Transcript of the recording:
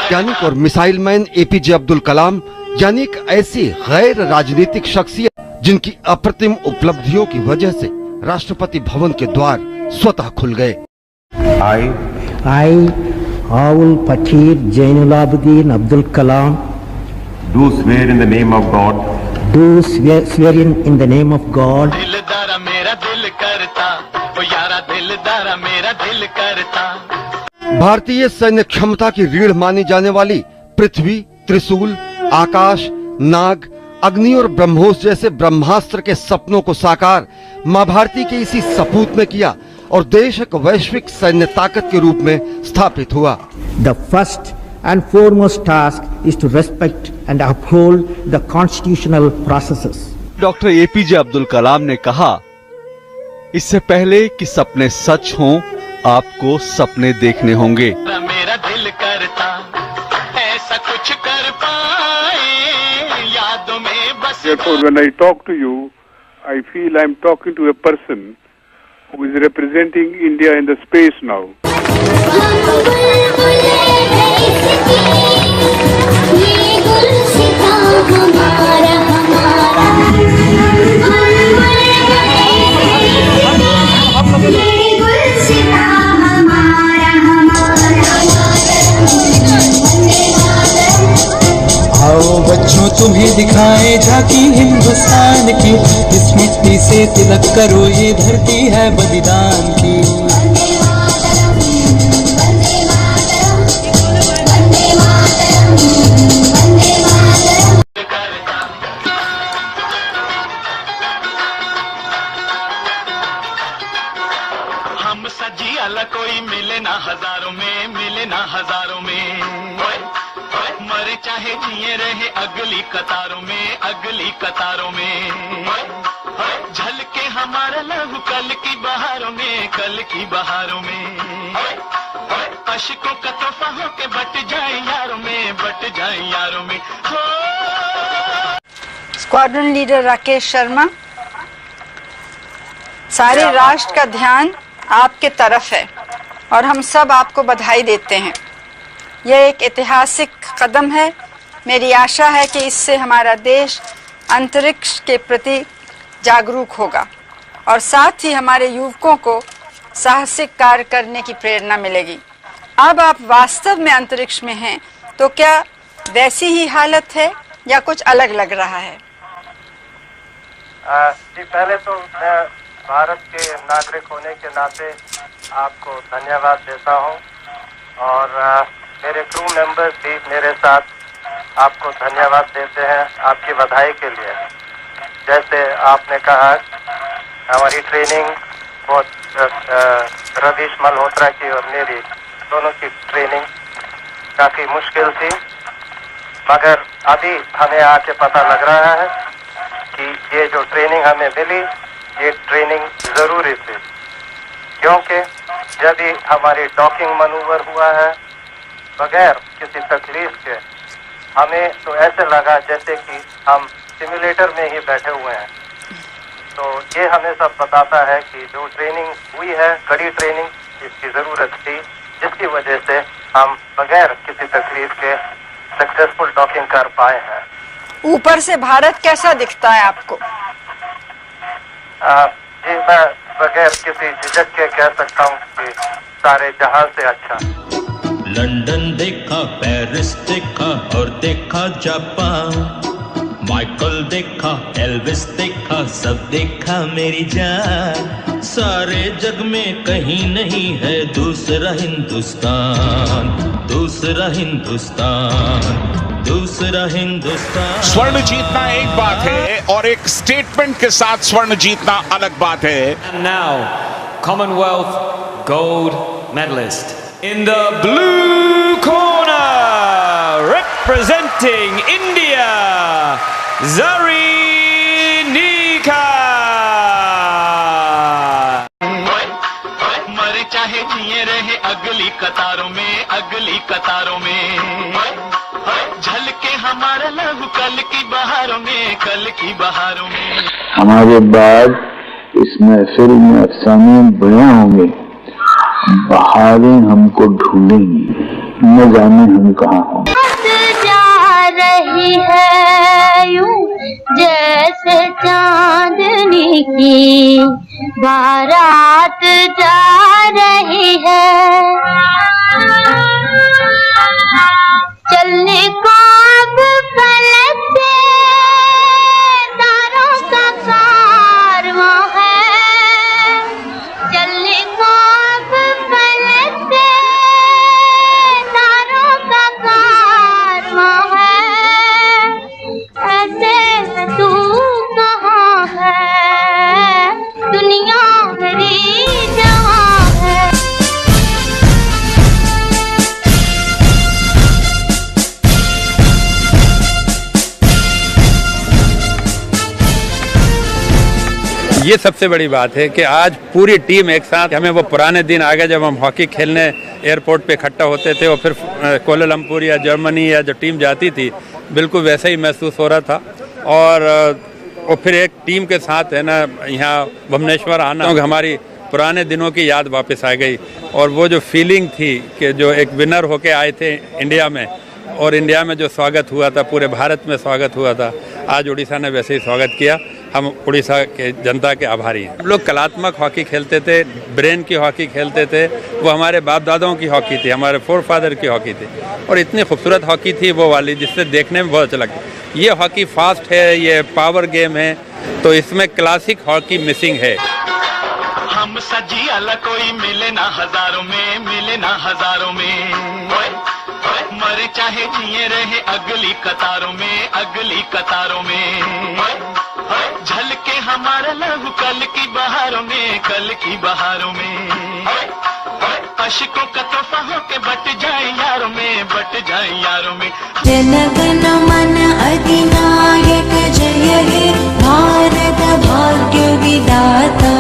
वैज्ञानिक और missile man APJ Abdul कलाम यानी एक ऐसी गैर राजनीतिक शख्सियत जिनकी अप्रतिम उपलब्धियों की वजह से राष्ट्रपति भवन के द्वार स्वतः खुल गए। I, Awul Pakir Jainulabudin Abdul Kalam, do swear in the name of God. do swear in the name of God. दिलदारा मेरा दिल करता, ओ यारा दिलदारा मेरा दिल करता। भारतीय सैन्य क्षमता की रीढ़ मानी जाने वाली पृथ्वी, त्रिशूल, आकाश, नाग, अग्नि और ब्रह्मोस जैसे ब्रह्मास्त्र के सपनों को साकार मां भारती के इसी सपूत ने किया और देश एक वैश्विक सैन्य ताकत के रूप में स्थापित हुआ। The first and foremost task is to respect and uphold the constitutional processes. Doctor APJ Abdul Kalam ने कहा, इससे पहले कि सपने सच हों, आपको सपने देखने होंगे। मेरा दिल करता, ऐसा कुछ कर पाए, यादों में बस। Therefore, when I talk to you, I feel I am talking to a person who is representing India in the space now. आओ बच्चों तुम्हें दिखाए झांकी हिंदुस्तान की, इस मिट्टी से तिलक करो ये धरती है बलिदान की। हम सजी अला कोई मिले ना हजारों में, मिले ना हजारों में। मरे चाहे जिए रहे अगली कतारों में, अगली कतारों में। झलके हमारा लहू कल की बहारों में, कल की बहारों में। अशकों का तोहफा हो के बट जाए यारों में, बट जाए यारों में। स्क्वाड्रन लीडर राकेश शर्मा, सारे राष्ट्र का ध्यान आपके तरफ है और हम सब आपको बधाई देते हैं। यह एक ऐतिहासिक कदम है। मेरी आशा है कि इससे हमारा देश अंतरिक्ष के प्रति जागरूक होगा और साथ ही हमारे युवकों को साहसिक कार्य करने की प्रेरणा मिलेगी। अब आप वास्तव में अंतरिक्ष में हैं, तो क्या वैसी ही हालत है या कुछ अलग लग रहा है? जी, पहले तो मैं भारत के नागरिक होने के नाते आपको धन्यवाद देता हूं और मेरे क्रू मेंबर्स भी मेरे साथ आपको धन्यवाद देते हैं आपकी बधाई के लिए। जैसे आपने कहा, हमारी ट्रेनिंग बहुत रवीश मल्होत्रा की और मेरी दोनों की ट्रेनिंग काफ़ी मुश्किल थी, मगर अभी हमें आके पता लग रहा है कि ये जो ट्रेनिंग हमें मिली, ये ट्रेनिंग ज़रूरी थी, क्योंकि जब भी हमारी डॉकिंग मनूवर हुआ है बगैर किसी तकलीफ के, हमें तो ऐसे लगा जैसे कि हम सिमुलेटर में ही बैठे हुए हैं। तो ये हमें सब बताता है कि जो ट्रेनिंग हुई है, कड़ी ट्रेनिंग, इसकी ज़रूरत थी, जिसकी वजह से हम बगैर किसी तकलीफ के सक्सेसफुल डॉकिंग कर पाए हैं। ऊपर से भारत कैसा दिखता है आपको? जी, मैं बगैर किसी झिझक के कह सकता हूँ कि सारे जहां से अच्छा। लंदन देखा, पेरिस देखा और देखा जापान, माइकल देखा, एल्विस देखा, सब देखा मेरी जान। सारे जग में कहीं नहीं है दूसरा हिंदुस्तान, दूसरा हिंदुस्तान, दूसरा हिंदुस्तान। स्वर्ण जीतना एक बात है और एक स्टेटमेंट के साथ स्वर्ण जीतना अलग बात है। And now, Commonwealth gold medalist in the blue corner, representing India, Zarinika. मरे चाहे जिए रहे अगली कतारों में, अगली कतारों में। झलके हमारा लहू कल की बहारों में, कल की बहारों में। हमारे बाद इस महफिल में अफसाने बयां होंगे बहारें हमको ढूंढेंगी, न जाने हम कहाँ हों। जा रही है यूं जैसे चांदनी की बारात जा रही है, चलने को अब फलक से तारों का कारवां है, चलने को अब फलक से तारों का कारवां है, ऐसे तू कहाँ है, दुनिया मेरी जवां है। ये सबसे बड़ी बात है कि आज पूरी टीम एक साथ, हमें वो पुराने दिन आ गए जब हम हॉकी खेलने एयरपोर्ट पे इकट्ठा होते थे और फिर कोलालमपुर या जर्मनी या जो टीम जाती थी, बिल्कुल वैसा ही महसूस हो रहा था। और फिर एक टीम के साथ है ना यहाँ भुवनेश्वर आना, तो हमारी पुराने दिनों की याद वापस आ गई। और वो जो फीलिंग थी कि जो एक विनर होके आए थे इंडिया में, और इंडिया में जो स्वागत हुआ था, पूरे भारत में स्वागत हुआ था, आज उड़ीसा ने वैसे ही स्वागत किया। हम उड़ीसा के जनता के आभारी हैं। हम लोग कलात्मक हॉकी खेलते थे, ब्रेन की हॉकी खेलते थे, वो हमारे बाप दादाओं की हॉकी थी, हमारे फोरफादर की हॉकी थी, और इतनी खूबसूरत हॉकी थी वो वाली, जिससे देखने में बहुत अच्छा लगता। ये हॉकी फास्ट है, ये पावर गेम है, तो इसमें क्लासिक हॉकी मिसिंग है। हम सजी अलग कोई मिले ना हजारों में, मिले ना हजारों में, मरे चाहे जिए रहे अगली कतारों में, अगली कतारों में, झलके हमारा लहू कल की बहारों में, कल की बहारों में, अशकों का तोहफा होके बट जाए यारों में, बट जाए यारों में। जनगण मन अधिनायक जय हे भारत भाग्य विधाता।